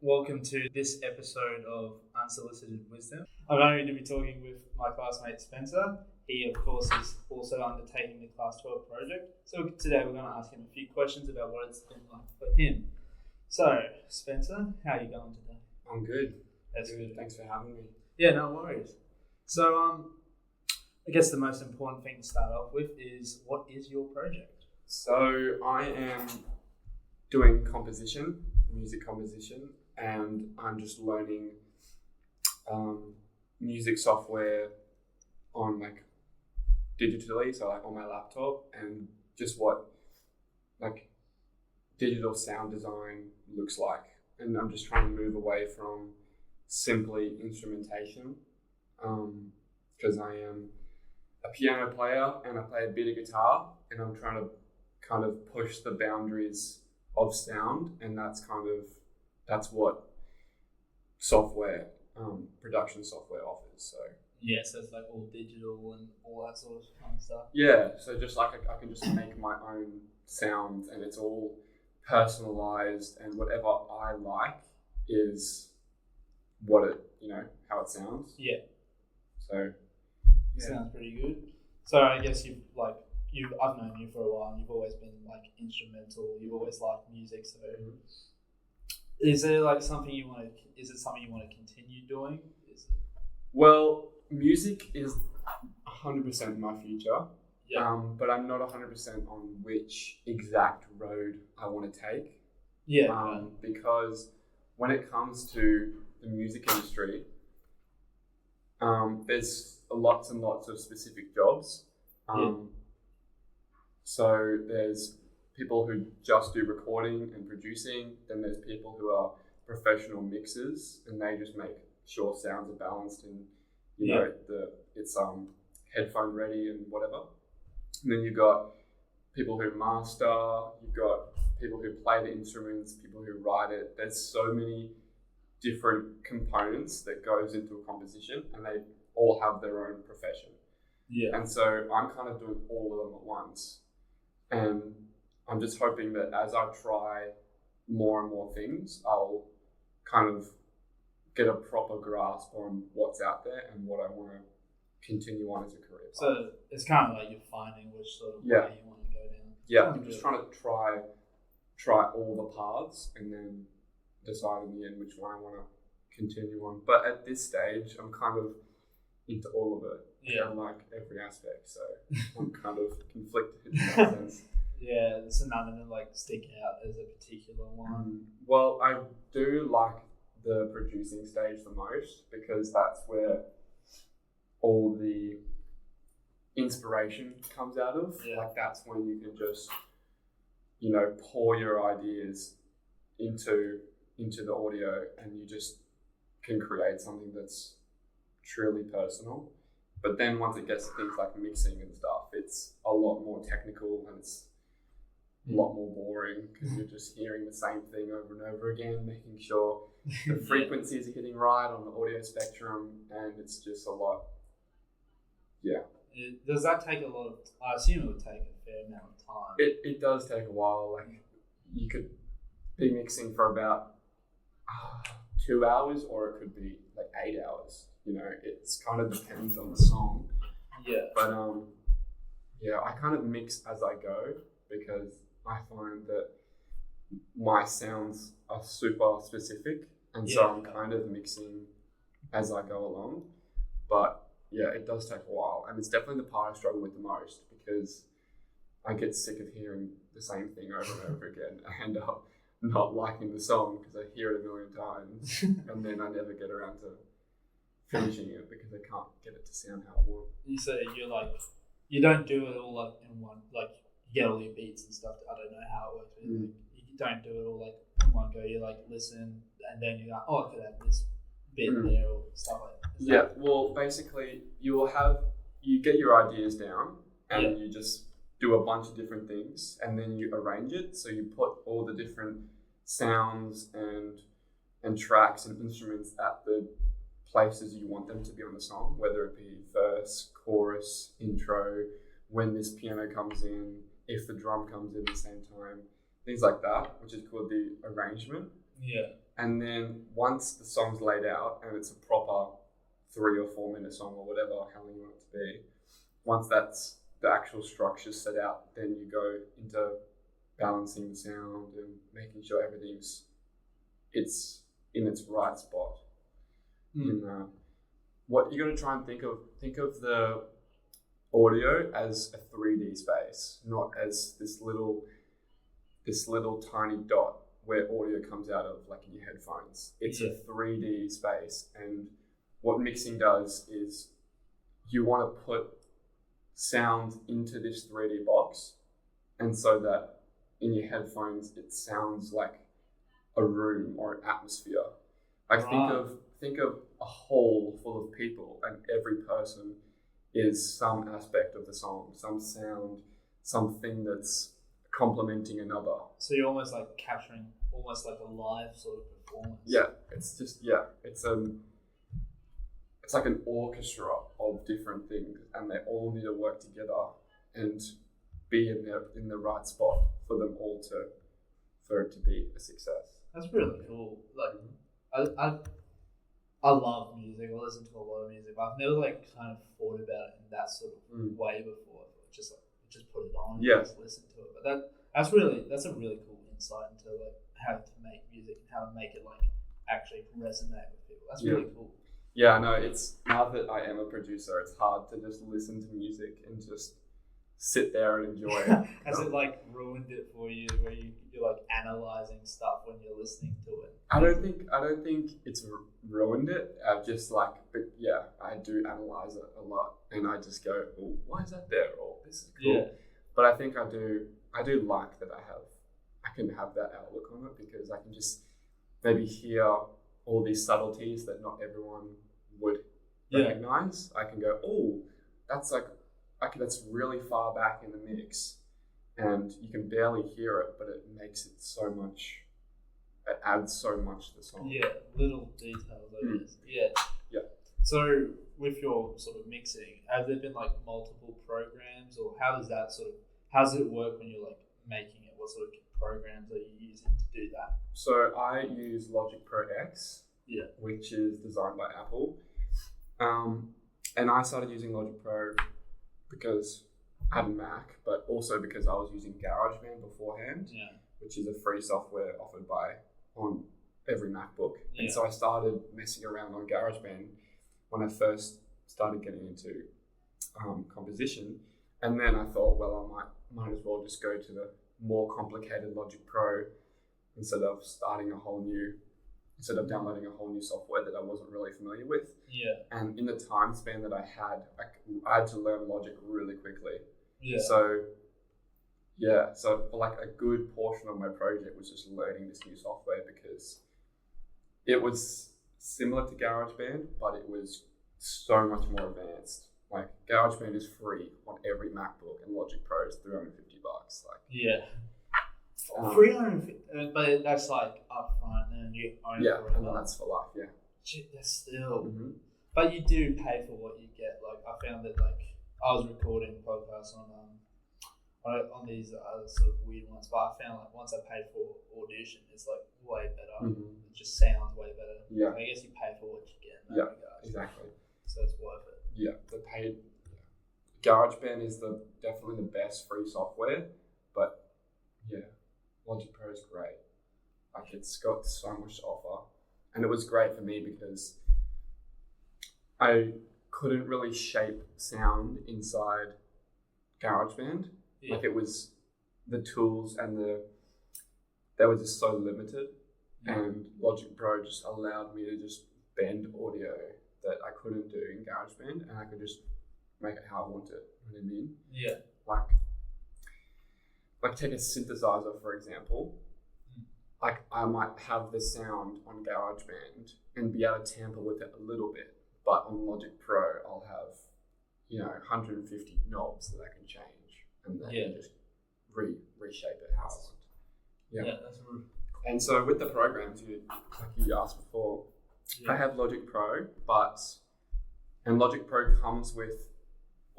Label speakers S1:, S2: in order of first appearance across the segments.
S1: Welcome to this episode of Unsolicited Wisdom. I'm going to be talking with my classmate Spencer. He, of course, is also undertaking the Class 12 project. So today we're going to ask him a few questions about what it's been like for him. So, Spencer, how are you going today?
S2: I'm good.
S1: That's good.
S2: Thanks for having me.
S1: Yeah, no worries. So, I guess the most important thing to start off with is, what is your project?
S2: So I am doing music composition, and I'm just learning music software on digitally, so on my laptop, and just what digital sound design looks like. And I'm just trying to move away from simply instrumentation, because I am a piano player and I play a bit of guitar, and I'm trying to kind of push the boundaries of sound, and that's what software, production software offers. So
S1: So it's like all digital and all that sort of fun stuff.
S2: yeah, so just I can just make my own sounds, and it's all personalized, and whatever I like is what it, how it sounds.
S1: Yeah.
S2: So yeah.
S1: Sounds pretty good. So I guess I've known you for a while, and you've always been instrumental. You've always liked music. So is there something you want to? Is it something you want to continue doing?
S2: Well, music is 100% my future.
S1: Yeah.
S2: But I'm not 100% on which exact road I want to take.
S1: Yeah.
S2: Because when it comes to the music industry, there's lots and lots of specific jobs. So there's people who just do recording and producing. Then there's people who are professional mixers, and they just make sure sounds are balanced and it's headphone ready and whatever. And then you've got people who master. You've got people who play the instruments, people who write it. There's so many different components that goes into a composition, and they all have their own profession.
S1: Yeah.
S2: And so I'm kind of doing all of them at once. And I'm just hoping that as I try more and more things, I'll kind of get a proper grasp on what's out there and what I want to continue on as a career path.
S1: So it's kind of like you're finding which sort of way you want to go down.
S2: Yeah, I'm just trying to try all the paths and then decide in the end which one I want to continue on. But at this stage, I'm kind of into all of it.
S1: Yeah.
S2: I like every aspect, so I'm kind of conflicted in that sense.
S1: Yeah, so none of them stick out as a particular one.
S2: Well, I do like the producing stage the most, because that's where all the inspiration comes out of.
S1: Yeah.
S2: That's when you can just, pour your ideas into the audio, and you just can create something that's truly personal. But then once it gets to things like mixing and stuff, it's a lot more technical, and it's a lot more boring, because you're just hearing the same thing over and over again, making sure the frequencies are hitting right on the audio spectrum, and it's just a lot. Yeah.
S1: Does that take a lot of? I assume it would take a fair amount of time.
S2: It does take a while. You could be mixing for about 2 hours, or it could be 8 hours. It's kind of depends on the song.
S1: Yeah.
S2: But I kind of mix as I go, because I find that my sounds are super specific, and so I'm kind of mixing as I go along. But yeah, it does take a while, and it's definitely the part I struggle with the most, because I get sick of hearing the same thing over and over again. I end up not liking the song because I hear it a million times, and then I never get around to finishing it because I can't get it to sound how I want.
S1: You say you don't do it all in one, you get all your beats and stuff. I don't know how it works, but you don't do it all in one go. You listen, and then you're like, oh, I could have this bit there or stuff like that.
S2: Yeah, well, basically you get your ideas down, and you just do a bunch of different things, and then you arrange it. So you put all the different sounds and tracks and instruments at the places you want them to be on the song, whether it be verse, chorus, intro, when this piano comes in, if the drum comes in at the same time, things like that, which is called the arrangement.
S1: Yeah.
S2: And then once the song's laid out and it's a proper 3 or 4 minute song or whatever, how long you want it to be, once that's the actual structure set out, then you go into balancing the sound and making sure it's in its right spot. What you're going to try and think of the audio as a 3D space, not as this little tiny dot where audio comes out of, like in your headphones. It's a 3D space, and what mixing does is you want to put sound into this 3D box, and so that in your headphones it sounds like a room or an atmosphere. Like think of a hall full of people, and every person is some aspect of the song, some sound, something that's complementing another.
S1: So you're almost like capturing almost like a live sort of performance.
S2: Yeah, it's like an orchestra of different things, and they all need to work together and be in the right spot for them all for it to be a success.
S1: That's really cool. Like I love music. I listen to a lot of music, but I've never like kind of thought about it in that sort of way before. Just put it on and just listen to it. But that's a really cool insight into like how to make music and how to make it like actually resonate with people. That's really cool.
S2: Yeah, no, it's now that I am a producer, it's hard to just listen to music and just sit there and enjoy it.
S1: Has it like ruined it for you, where you're like analyzing stuff when you're listening to it?
S2: I don't think it's ruined it. I've just like, but yeah, I do analyze it a lot, and I just go, well, why is that there? Or this is cool. Yeah. But I think I do like that I can have that outlook on it, because I can just maybe hear all these subtleties that not everyone would recognize. I can go, oh, that's really far back in the mix, and you can barely hear it, but it makes it so much. It adds so much to the song. Yeah,
S1: little details, I guess. Yeah. So with your sort of mixing, have there been like multiple programs, or how does it work when you're like making it? What sort of programs are you using to do that?
S2: So I use Logic Pro X, which is designed by Apple. And I started using Logic Pro because I had a Mac, but also because I was using GarageBand beforehand, which is a free software offered on every MacBook. And so I started messing around on GarageBand when I first started getting into composition. And then I thought, well, I might as well just go to the more complicated Logic Pro instead of downloading a whole new software that I wasn't really familiar with. Yeah. And in the time span that I had to learn Logic really quickly. Yeah. So for like a good portion of my project was just learning this new software, because it was similar to GarageBand, but it was so much more advanced. Like GarageBand is free on every MacBook, and Logic Pro is $350. Like
S1: 350, but that's like upfront, and you own it forever.
S2: And then that's for life. Yeah.
S1: Shit, that's still. Mm-hmm. But you do pay for what you get. Like I found that like I was recording podcasts on these sort of weird ones, but I found like once I paid for Audition, it's like way better. Mm-hmm. It just sounds way better. Yeah. So I guess you pay for what you get in that regard.
S2: Exactly.
S1: So it's worth it.
S2: Yeah, GarageBand is definitely the best free software, but Logic Pro is great. Like it's got so much to offer, and it was great for me because I couldn't really shape sound inside GarageBand. Yeah. Like it was the tools and they were just so limited, and Logic Pro just allowed me to just bend audio that I couldn't do in GarageBand, and I could just make it how I want it. You know what I mean? Yeah. Like take a synthesizer, for example. Like I might have the sound on GarageBand and be able to tamper with it a little bit, but on Logic Pro, I'll have 150 knobs that I can change, and then just reshape it how I want. Yeah, that's rude. And so with the programs, like you asked before, I have Logic Pro, and Logic Pro comes with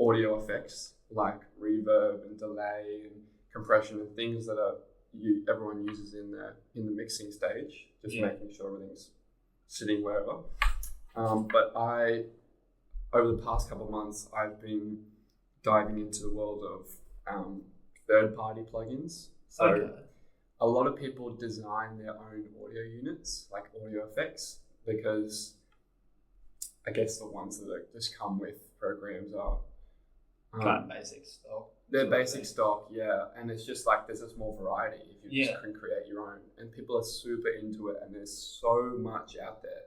S2: audio effects like reverb and delay and compression and things that everyone uses in the mixing stage, just making sure everything's sitting wherever. But over the past couple of months, I've been diving into the world of third-party plugins. So a lot of people design their own audio units, like audio effects, because I guess the ones that just come with programs are
S1: kind of basic stock.
S2: They're basic stock, yeah. And it's just like there's just more variety if you just can create your own. And people are super into it, and there's so much out there.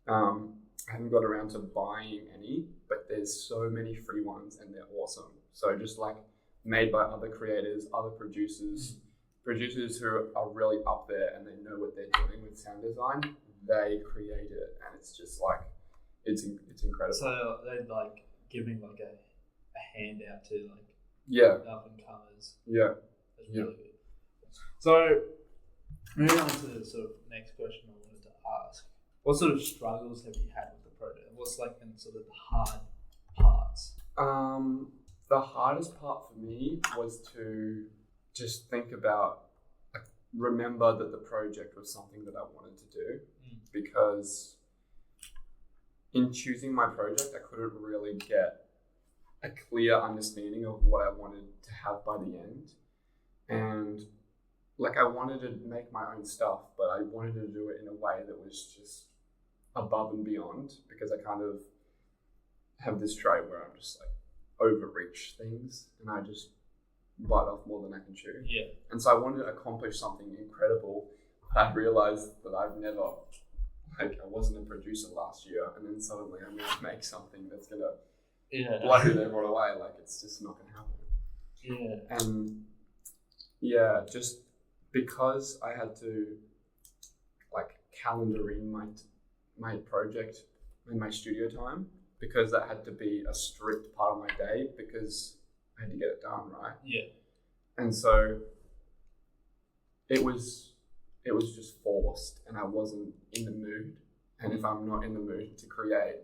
S2: I haven't got around to buying any, but there's so many free ones, and they're awesome. So just like made by other creators, other producers who are really up there and they know what they're doing with sound design, they create it, and it's just like it's incredible.
S1: So they're like giving like a handout to like up and comers.
S2: Yeah,
S1: that's really good. So moving on to the sort of next question I wanted to ask: what sort of struggles have you had with the project? What's like been sort of the hard parts?
S2: The hardest part for me was to just think about, remember that the project was something that I wanted to do, because in choosing my project, I couldn't really get a clear understanding of what I wanted to have by the end. And like, I wanted to make my own stuff, but I wanted to do it in a way that was just above and beyond, because I kind of have this trait where I'm just like overreach things and I just bite off more than I can chew.
S1: Yeah. And
S2: so I wanted to accomplish something incredible. I realized that I've never, I wasn't a producer last year, and then suddenly I'm going to make something that's going to blow everyone away. Like, it's just not going to happen.
S1: Yeah.
S2: And just because I had to like calendar in my project and my studio time, because that had to be a strict part of my day, because I had to get it done, right?
S1: Yeah.
S2: And so it was just forced, and I wasn't in the mood. And if I'm not in the mood to create,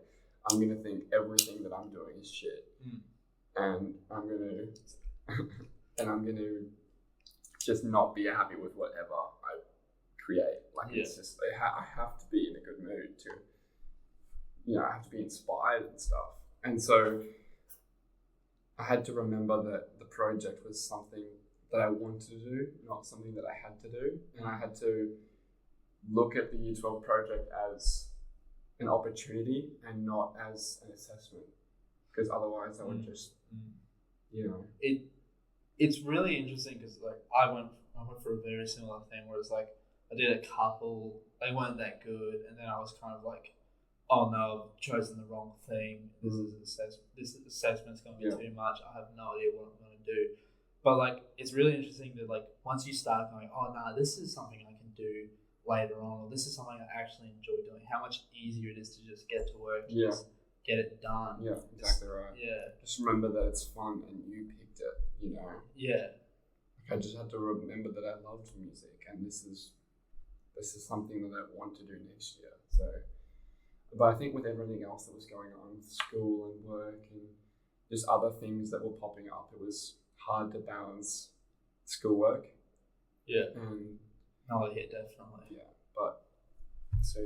S2: I'm going to think everything that I'm doing is shit. And I'm going to just not be happy with whatever I create. Like, it's just, I have to be in a good mood to, I have to be inspired and stuff. And so I had to remember that the project was something that I wanted to do, not something that I had to do. And I had to look at the Year 12 project as an opportunity and not as an assessment, because otherwise I would just,
S1: It's really interesting because like I went for a very similar thing where it's like I did a couple, they weren't that good, and then I was kind of like, oh no, I've chosen the wrong thing. This assessment's going to be too much. I have no idea what I'm going to do. But like, it's really interesting that like once you start going, oh no, this is something I can do later on, or this is something I actually enjoy doing, how much easier it is to just get to work, just get it done.
S2: Yeah, exactly right.
S1: Yeah.
S2: Just remember that it's fun and you picked it,
S1: Yeah.
S2: I just had to remember that I loved music, and this is something that I want to do next year. So, but I think with everything else that was going on, school and work and just other things that were popping up, it was hard to balance schoolwork.
S1: Yeah.
S2: And
S1: definitely.
S2: Yeah, but so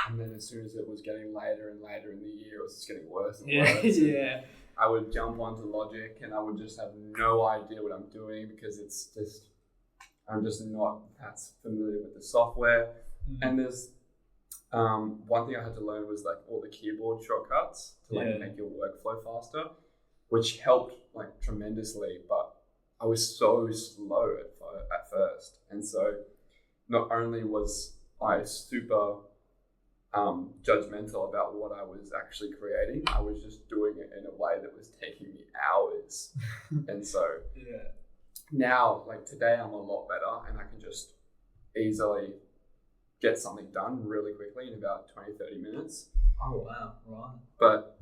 S2: and then as soon as it was getting later and later in the year, it was just getting worse and worse.
S1: Yeah.
S2: I would jump onto Logic and I would just have no idea what I'm doing, because I'm just not that familiar with the software. And there's one thing I had to learn was like all the keyboard shortcuts to like make your workflow faster, which helped like tremendously, but I was so slow at first. And so not only was I super judgmental about what I was actually creating, I was just doing it in a way that was taking me hours. And so now, like today, I'm a lot better and I can just easily get something done really quickly in about 20-30 minutes.
S1: Oh wow, right.
S2: But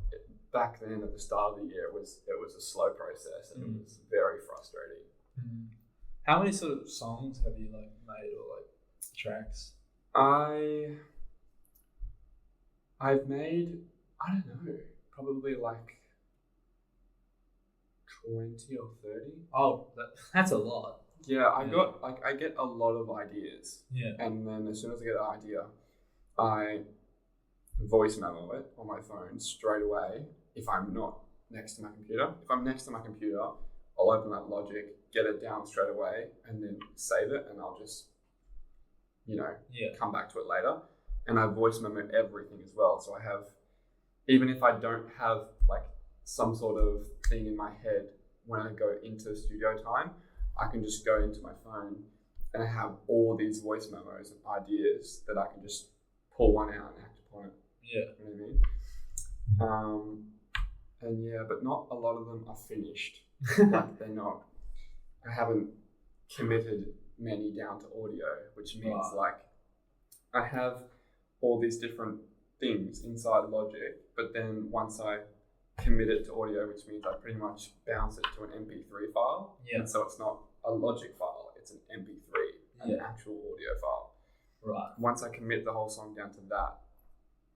S2: back then at the start of the year, it was a slow process, and it was very frustrating.
S1: How many sort of songs have you like made, or like tracks?
S2: I've made, I don't know, probably like 20 or 30.
S1: Oh, that's a lot.
S2: Yeah, I get a lot of ideas.
S1: Yeah.
S2: And then as soon as I get an idea, I voice memo it on my phone straight away if I'm not next to my computer. If I'm next to my computer, I'll open up Logic, get it down straight away, and then save it, and I'll just, come back to it later. And I voice memo everything as well. So I have, even if I don't have like some sort of thing in my head when I go into studio time, I can just go into my phone and I have all these voice memos and ideas that I can just pull one out and act upon it.
S1: Yeah.
S2: You know what I mean? And yeah, but not a lot of them are finished. Like they're not. I haven't committed many down to audio, which means like I have all these different things inside Logic, but then once I commit it to audio, which means I pretty much bounce it to an MP3 file.
S1: Yeah.
S2: And so it's not a Logic file, it's an MP3, an actual audio file.
S1: Right.
S2: Once I commit the whole song down to that,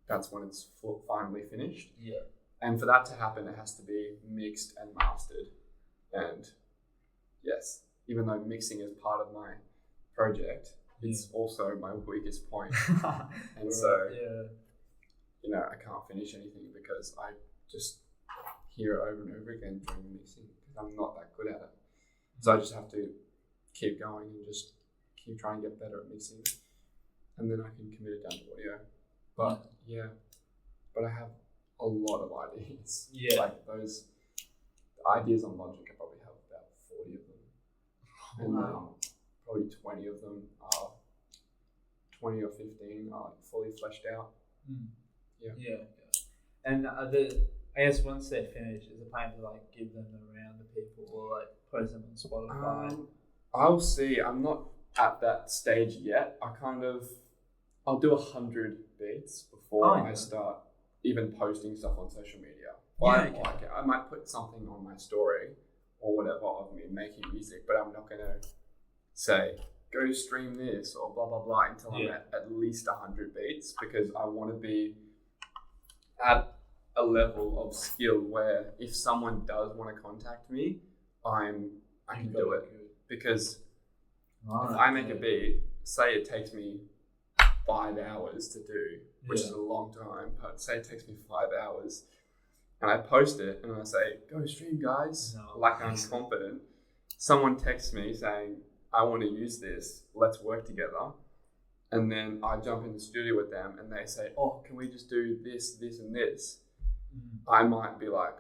S2: that's when it's finally finished.
S1: Yeah.
S2: And for that to happen, it has to be mixed and mastered. And yes, even though mixing is part of my project, it's also my weakest point. And so, I can't finish anything because I just hear it over and over again during the mixing because I'm not that good at it. So I just have to keep going and just keep trying to get better at mixing. And then I can commit it down to audio. But but I have a lot of ideas.
S1: Yeah.
S2: Like those ideas on Logic, I probably have about 40 of them. And probably 20 of them are 20 or 15 are like fully fleshed out. Yeah.
S1: And I guess once they're finished, is it plan to like give them around to people or like post them on Spotify?
S2: I'll see. I'm not at that stage yet. I'll do 100 beats before I start even posting stuff on social media. I might put something on my story or whatever of me making music, but I'm not going to say, go stream this or blah, blah, blah until I'm at least 100 beats because I want to be at a level of skill where if someone does want to contact me, I can do it. Because if I make a beat, say it takes me 5 hours to do, which is a long time, but say it takes me 5 hours, and I post it and I say, go stream guys, like I'm confident. Someone texts me saying, I want to use this, let's work together. And then I jump in the studio with them and they say, oh, can we just do this, this and this? I might be like,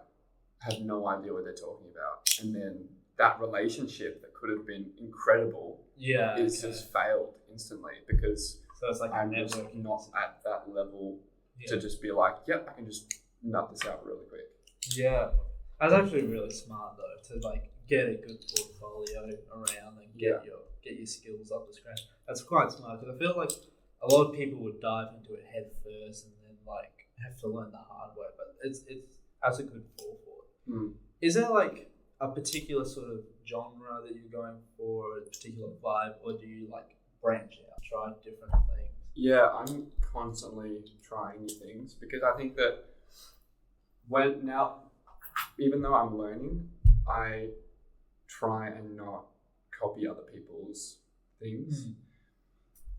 S2: have no idea what they're talking about. And then that relationship that could have been incredible is just failed instantly because
S1: it's like
S2: I'm just not at that level to just be like, yep, I can just nut this out really quick.
S1: Yeah. That's actually really smart though, to like get a good portfolio around and get your skills up to scratch. That's quite smart because I feel like a lot of people would dive into it head first and then like have to learn the hard way, but it's that's a good fall for it. Is there like a particular sort of genre that you're going for, a particular vibe, or do you like branch out, try different things?
S2: Yeah, I'm constantly trying new things because I think that even though I'm learning, I try and not copy other people's things.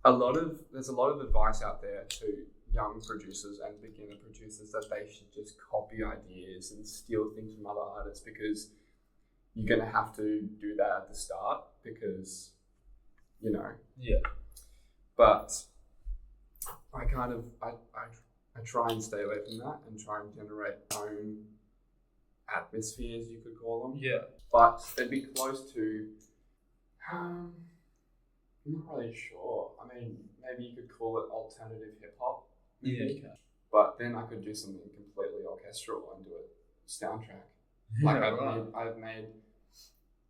S2: There's a lot of advice out there to young producers and beginner producers that they should just copy ideas and steal things from other artists because you're going to have to do that at the start because, but I kind of, I try and stay away from that and try and generate my own atmospheres, you could call them.
S1: Yeah.
S2: But they'd be close to, I'm not really sure. I mean, maybe you could call it alternative hip hop.
S1: Yeah. Okay.
S2: But then I could do something completely orchestral and do a soundtrack. Like I've made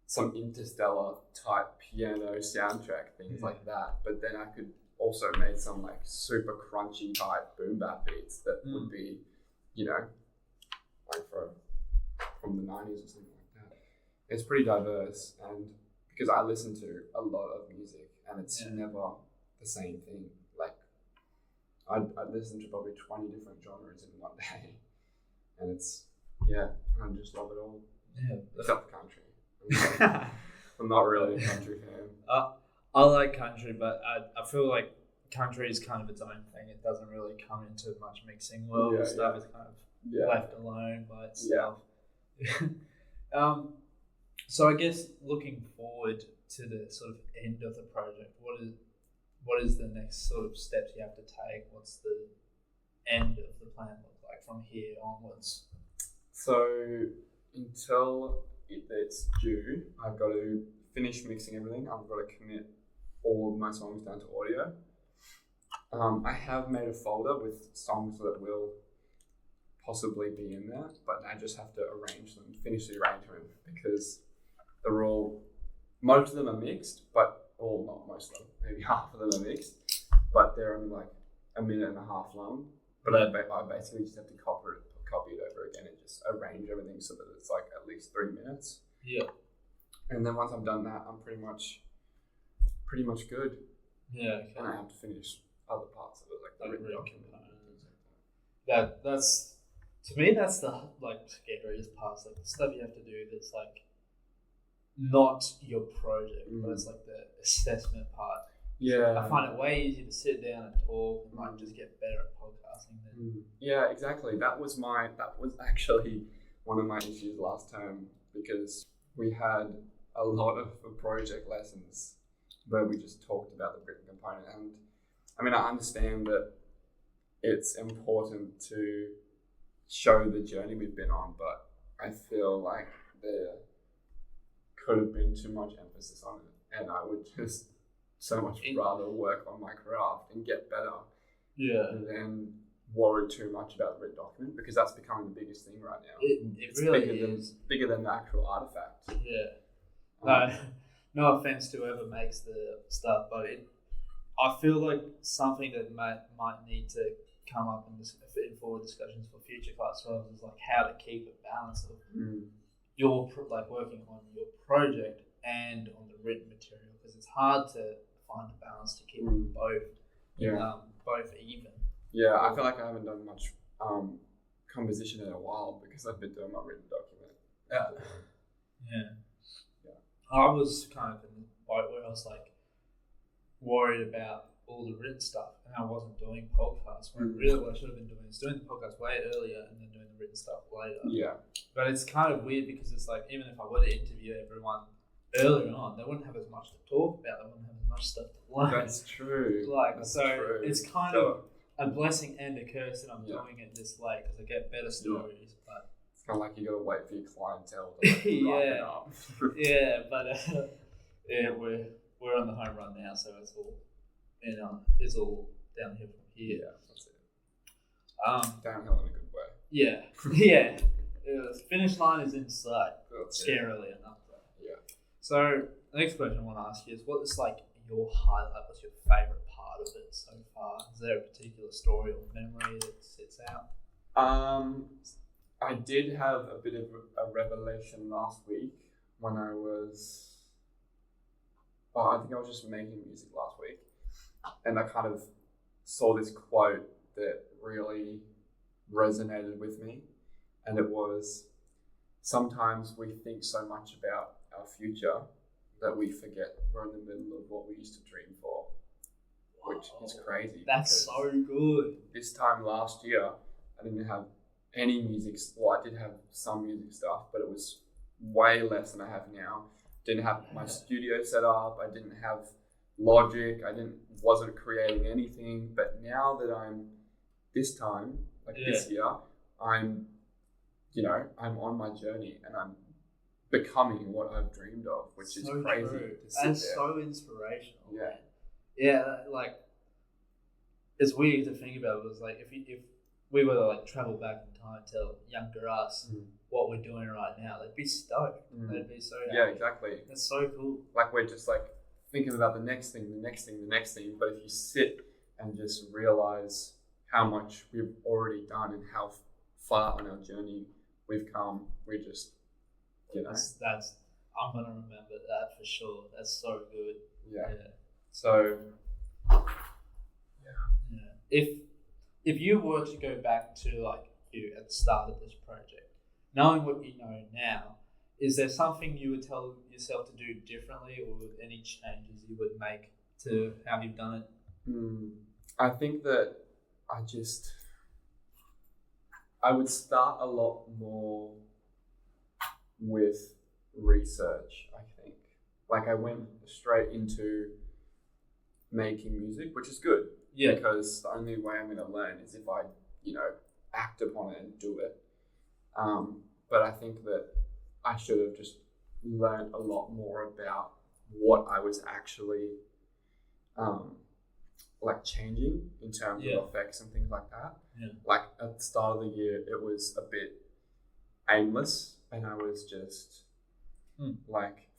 S2: some Interstellar type piano soundtrack things like that. But then I could also make some like super crunchy type boom bap beats that would be, like from the 90s or something like that. It's pretty diverse, and because I listen to a lot of music and it's never the same thing. Like I'd listen to probably 20 different genres in one day, and I just love it all.
S1: Yeah,
S2: except the country. I'm not really a country fan.
S1: I like country, but I feel like country is kind of its own thing. It doesn't really come into much mixing world and stuff. It's kind of left alone by itself. So I guess looking forward to the sort of end of the project, what is the next sort of steps you have to take? What's the end of the plan look like from here onwards?
S2: So until it's due, I've got to finish mixing everything. I've got to commit all of my songs down to audio. I have made a folder with songs that will possibly be in there, but I just have to arrange them, finish the arrangement, because they're all, most of them are mixed, but, well, not most of them, maybe half of them are mixed, but they're only like a minute and a half long. But I basically just have to copy it over again and just arrange everything so that it's like at least 3 minutes.
S1: Yeah.
S2: And then once I've done that, I'm pretty much good.
S1: Yeah. Okay.
S2: And I have to finish other parts of it, like the written document and things like
S1: that. That's, to me, that's the like scariest part. Like the stuff you have to do that's like not your project, but it's like the assessment part.
S2: Yeah.
S1: I find it way easier to sit down and talk and like just get better at podcasting than
S2: Yeah, exactly. That was actually one of my issues last term, because we had a lot of project lessons where we just talked about the written component. And I mean, I understand that it's important to show the journey we've been on, but I feel like there could have been too much emphasis on it, and I would just so much rather work on my craft and get better than worry too much about the written document, because that's becoming the biggest thing right now.
S1: It's really
S2: bigger than the actual artifact.
S1: No offense to whoever makes the stuff, but I feel like something that might need to come up in forward discussions for future class 12 is like how to keep a balance of your like working on your project and on the written material, because it's hard to find a balance to keep them both even. Yeah,
S2: I feel like I haven't done much composition in a while because I've been doing my written document.
S1: Yeah. I was kind of in the boat where I was like worried about all the written stuff, and I wasn't doing podcasts. When really what I should have been doing is doing the podcast way earlier and then doing the written stuff later. Yeah. But it's kind of weird because it's like, even if I were to interview everyone earlier on, they wouldn't have as much to talk about. They wouldn't have as much stuff to learn.
S2: That's true.
S1: True. It's kind of a blessing and a curse that I'm doing it this late, because I get better stories. But
S2: it's kind of like you got to wait for your clientele to ripen up.
S1: But we're on the home run now, so it's all it's all downhill from here.
S2: Yeah, that's it. Downhill in a good way.
S1: Yeah, yeah. The finish line is in sight. Scarily enough.
S2: Yeah.
S1: So the next question I want to ask you is, what is like your highlight? What's your favorite part of it so far? Is there a particular story or memory that sits out?
S2: I did have a bit of a revelation last week when I was. I think I was just making music last week, and I kind of saw this quote that really resonated with me, and it was, sometimes we think so much about our future that we forget we're in the middle of what we used to dream for, which is crazy.
S1: That's so good.
S2: This time last year, I didn't have any music. Well, I did have some music stuff, but it was way less than I have now. Didn't have my studio set up. I didn't have Logic. Wasn't creating anything. But now that I'm this time, this year, I'm on my journey and I'm becoming what I've dreamed of, which is crazy.
S1: True. That's so inspirational.
S2: Yeah.
S1: Man. Yeah, like it's weird to think about. It was like if we were to like travel back in time, tell younger us what we're doing right now, they'd be stoked. They'd be so happy.
S2: Yeah, exactly.
S1: That's so cool.
S2: Like we're just like thinking about the next thing. But if you sit and just realize how much we've already done and how far on our journey we've come, we just,
S1: That's I'm gonna remember that for sure. That's so good.
S2: Yeah. So.
S1: Yeah. If you were to go back to like you at the start of this project, knowing what you know now, is there something you would tell yourself to do differently, or any changes you would make to how you've done it?
S2: I think that I would start a lot more with research, I think. Like, I went straight into making music, which is good.
S1: Yeah.
S2: Because the only way I'm going to learn is if I, act upon it and do it. But I think that I should have just learned a lot more about what I was actually changing in terms of effects and things like that.
S1: Yeah.
S2: Like, at the start of the year, it was a bit aimless, and I was just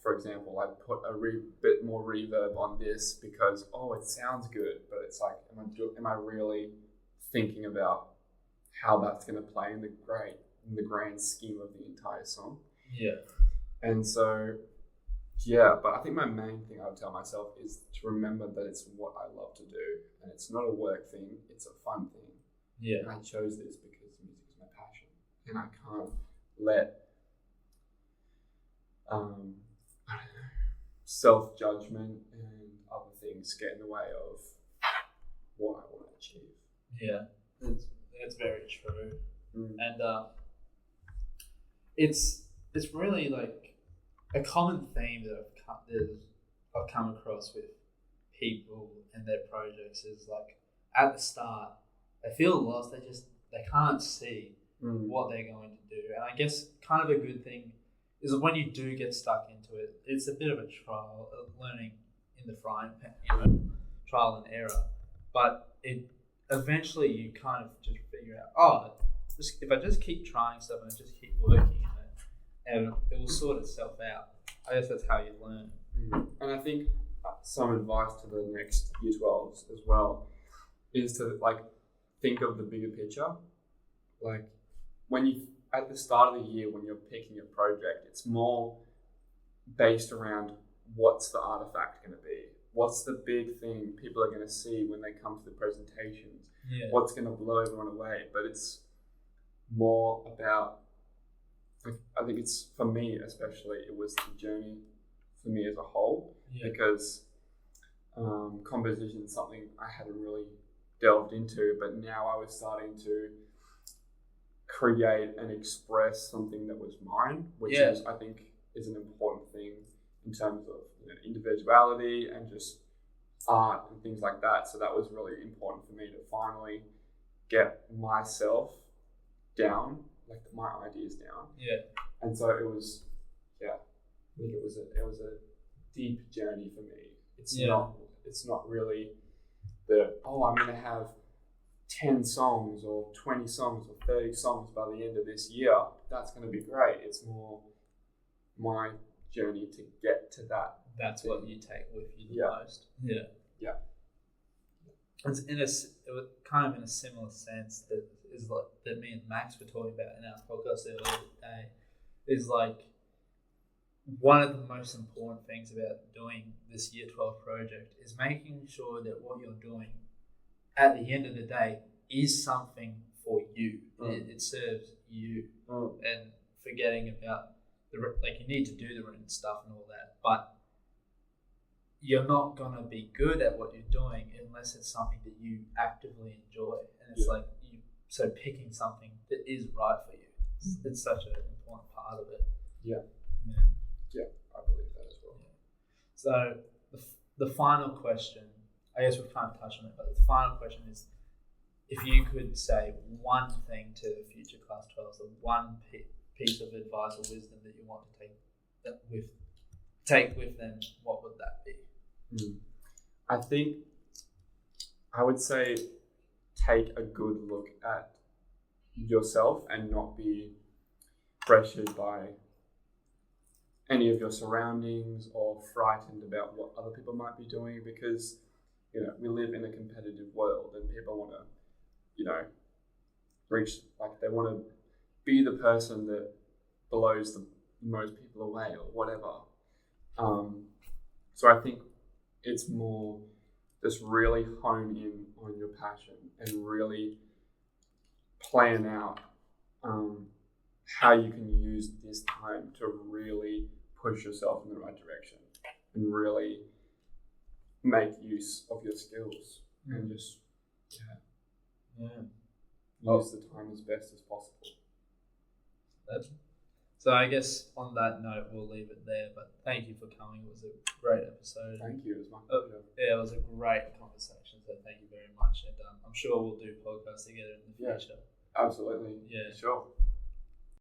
S2: for example, I put a bit more reverb on this because it sounds good, but it's like, am I really thinking about how that's going to play in the grand scheme of the entire song?
S1: Yeah.
S2: And so, but I think my main thing I would tell myself is to remember that it's what I love to do, and it's not a work thing, it's a fun thing.
S1: Yeah.
S2: And I chose this because music is my passion, and I can't let self-judgment and other things get in the way of what I want to achieve.
S1: Yeah, that's very true. And it's really like a common theme that I've come across with people and their projects is like, at the start they feel lost, they can't see what they're going to do. And I guess kind of a good thing is when you do get stuck into it, it's a bit of a trial, learning in the frying pan, trial and error. But eventually you kind of just figure out, if I just keep trying stuff and just keep working in it, and it will sort itself out. I guess that's how you learn.
S2: And I think some advice to the next year 12s as well is to think of the bigger picture. Like, at the start of the year, when you're picking a project, it's more based around what's the artifact going to be? What's the big thing people are going to see when they come to the presentations?
S1: Yeah.
S2: What's going to blow everyone away? But it's more about, I think it's, for me especially, it was the journey for me as a whole, because composition is something I hadn't really delved into, but now I was starting to create and express something that was mine, which is, I think, is an important thing in terms of individuality and just art and things like that. So that was really important for me to finally get myself down, like my ideas down. Yeah. And so it was, I think it was a deep journey for me. It's not really I'm going to have 10 songs or 20 songs or 30 songs by the end of this year. That's going to be great. It's more my journey to get to that.
S1: That's what you take with you the most. Yeah.
S2: Yeah.
S1: It's kind of in a similar sense that me and Max were talking about in our podcast earlier today. Is like, one of the most important things about doing this Year 12 project is making sure that what you're doing at the end of the day is something for you. It serves you. And forgetting about you need to do the written stuff and all that, but you're not going to be good at what you're doing unless it's something that you actively enjoy. And it's so picking something that is right for you. It's such an important part of it. Yeah, I believe that as well. So the final question, I guess we've kind of touched on it, but the final question is, if you could say one thing to the future Class 12s, the one piece of advice or wisdom that you want to take with them, what would that be?
S2: I think I would say take a good look at yourself and not be pressured by any of your surroundings or frightened about what other people might be doing, because we live in a competitive world and people want to reach, they want to be the person that blows the most people away or whatever. So I think it's more just really hone in on your passion and really plan out how you can use this time to really push yourself in the right direction and really make use of your skills and just use the time as best as possible.
S1: So I guess on that note, we'll leave it there. But thank you for coming. It was a great episode.
S2: Thank you. It was my pleasure.
S1: Yeah, it was a great conversation. So thank you very much. And I'm sure we'll do podcasts together in the future.
S2: Absolutely.
S1: Yeah.
S2: Sure.